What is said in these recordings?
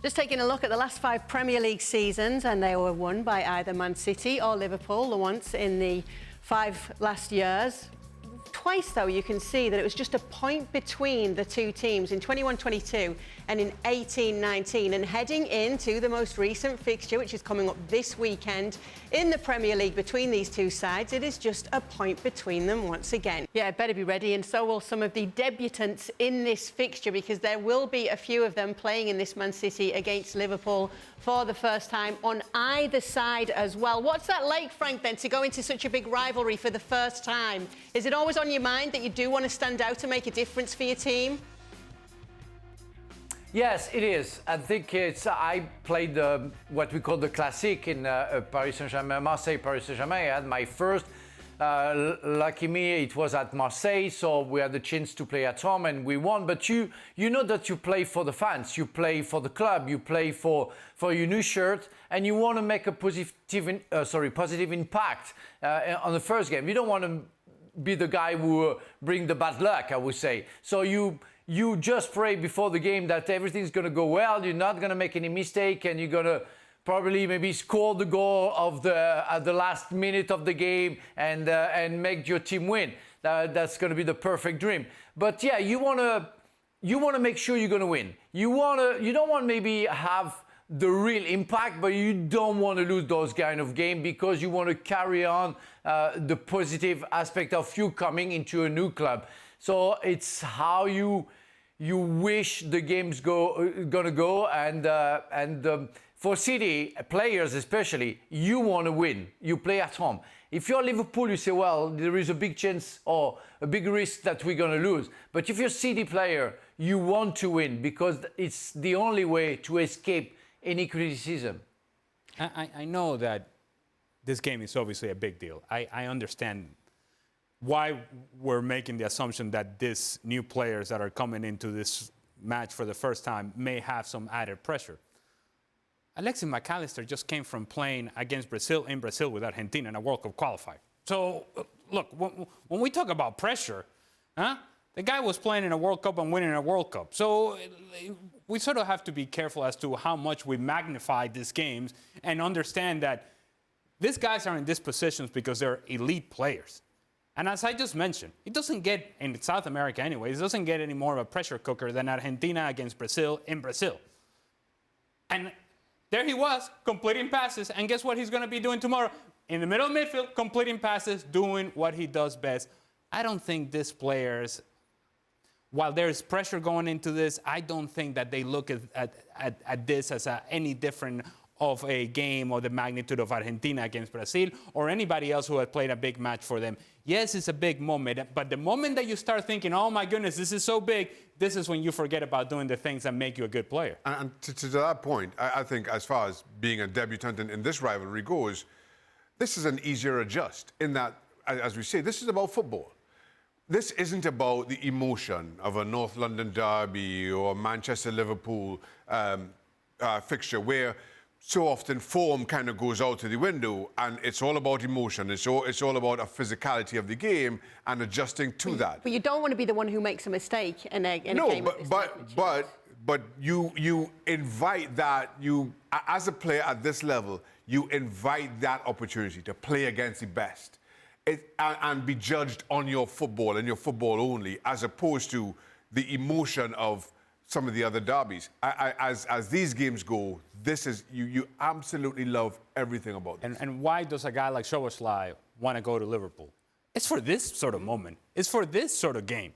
Just taking a look at the last 5 Premier League seasons, and they were won by either Man City or Liverpool, the once in the 5 last years. Twice, though, you can see that it was just a point between the two teams in 21-22 and in 18-19. And heading into the most recent fixture, which is coming up this weekend in the Premier League between these two sides, it is just a point between them once again. Yeah, better be ready, and so will some of the debutants in this fixture, because there will be a few of them playing in this Man City against Liverpool for the first time on either side as well. What's that like, Frank, then, to go into such a big rivalry for the first time? Is it always on your mind that you do want to stand out and make a difference for your team? Yes, it is. I think I played what we call the Classique in Paris Saint-Germain, Marseille, Paris Saint-Germain. I had my first. Lucky me, it was at Marseille, so we had the chance to play at home and we won. But you know that you play for the fans, you play for the club, you play for your new shirt, and you want to make a positive impact on the first game. You don't want to be the guy who bring the bad luck, I would say. So you just pray before the game that everything's going to go well, you're not going to make any mistake, and you're going to probably maybe score the goal at the last minute of the game and make your team win. That's going to be the perfect dream. But yeah, you want to make sure you're going to win. You don't want maybe have the real impact, but you don't want to lose those kind of games, because you want to carry on the positive aspect of you coming into a new club. So it's how you wish the game's gonna go, and for City players especially, you want to win. You play at home. If you're Liverpool, you say, well, there is a big chance or a big risk that we're going to lose. But if you're a City player, you want to win, because it's the only way to escape any criticism. I know that this game is obviously a big deal. I understand why we're making the assumption that these new players that are coming into this match for the first time may have some added pressure. Alexis McAllister just came from playing against Brazil in Brazil with Argentina in a World Cup qualifier. So, look, when we talk about pressure, the guy was playing in a World Cup and winning a World Cup. So we sort of have to be careful as to how much we magnify these games and understand that these guys are in these positions because they're elite players. And as I just mentioned, it doesn't get, in South America anyway, it doesn't get any more of a pressure cooker than Argentina against Brazil in Brazil. And there he was, completing passes, and guess what he's going to be doing tomorrow? In the middle of midfield, completing passes, doing what he does best. I don't think these players, while there's pressure going into this, I don't think that they look at this as any different of a game or the magnitude of Argentina against Brazil or anybody else who had played a big match for them. Yes, it's a big moment, but the moment that you start thinking, oh my goodness, this is so big, this is when you forget about doing the things that make you a good player. And to that point, I think as far as being a debutant in this rivalry goes, this is an easier adjust in that, as we say, this is about football. This isn't about the emotion of a North London derby or a Manchester-Liverpool fixture where so often form kind of goes out to the window, and it's all about emotion. It's all about a physicality of the game and adjusting to that. But you don't want to be the one who makes a mistake in a game. No, but you invite that. As a player at this level, you invite that opportunity to play against the best, and be judged on your football and your football only, as opposed to the emotion of some of the other derbies. As these games go, this is you absolutely love everything about this. And why does a guy like Szoboszlai want to go to Liverpool? It's for this sort of moment. It's for this sort of game.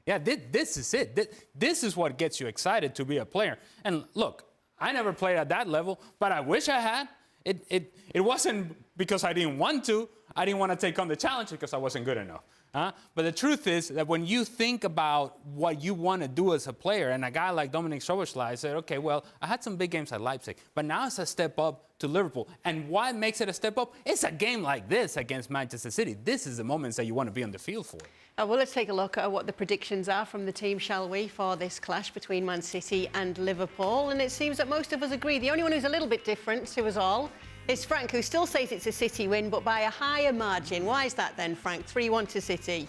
Yeah, this is it. This is what gets you excited to be a player. And look, I never played at that level, but I wish I had. It wasn't because I didn't want to. I didn't want to take on the challenge because I wasn't good enough. But the truth is that when you think about what you want to do as a player, and a guy like Dominik Szoboszlai said, okay, well, I had some big games at Leipzig, but now it's a step up to Liverpool. And what makes it a step up? It's a game like this against Manchester City. This is the moments that you want to be on the field for. Well, let's take a look at what the predictions are from the team, shall we, for this clash between Man City and Liverpool. And it seems that most of us agree. The only one who's a little bit different to us all is Frank, who still says it's a City win, but by a higher margin. Why is that then, Frank? 3-1 to City.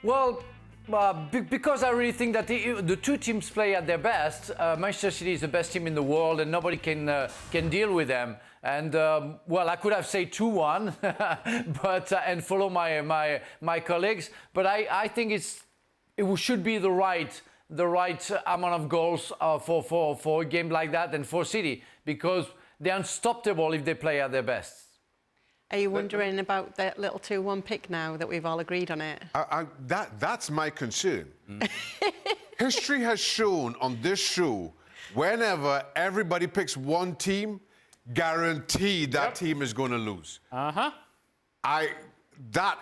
Well, Because I really think that the two teams play at their best. Manchester City is the best team in the world, and nobody can deal with them. And well, I could have said 2-1, but and follow my colleagues. But I think it should be the right amount of goals for a game like that and for City, because they're unstoppable if they play at their best. Are you wondering about that little 2-1 pick now that we've all agreed on it? That's my concern. History has shown on this show, whenever everybody picks one team, guaranteed that team is going to lose. That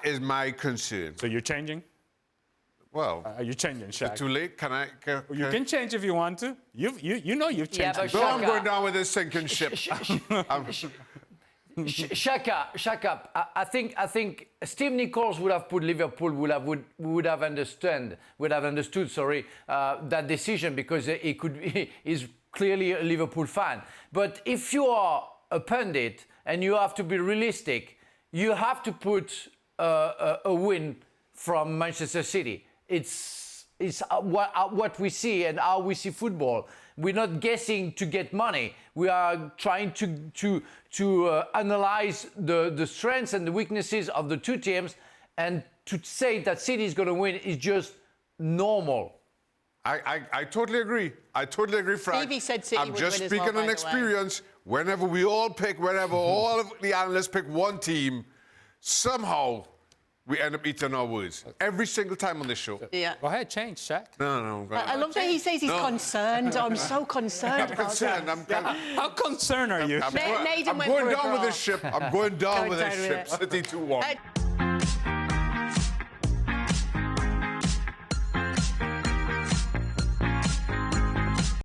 is my concern. So you're changing? Well, are you changing, Shaq? too late? Can I? You can change if you want to. You know you've changed. but No, I'm going down with this sinking ship. Shaka, I think Steve Nichols would have put Liverpool would have understood that decision, because he's clearly a Liverpool fan. But if you are a pundit and you have to be realistic, you have to put a win from Manchester City. It's what we see and how we see football. We're not guessing to get money. We are trying to analyze the strengths and the weaknesses of the two teams, and to say that City is going to win is just normal. I totally agree. I totally agree, Frank. Stevie said City I'm would just win as speaking well, on by the way. experience. Whenever all of the analysts pick one team, somehow we end up eating our words. Every single time on this show. Yeah. Go ahead, change, Shaq. No. I love that he says he's concerned. I'm so concerned I'm about concerned. that. How concerned are you? Nathan I'm went going for a down with draw. this ship. I'm going down with this Going ship. down with City 2-1.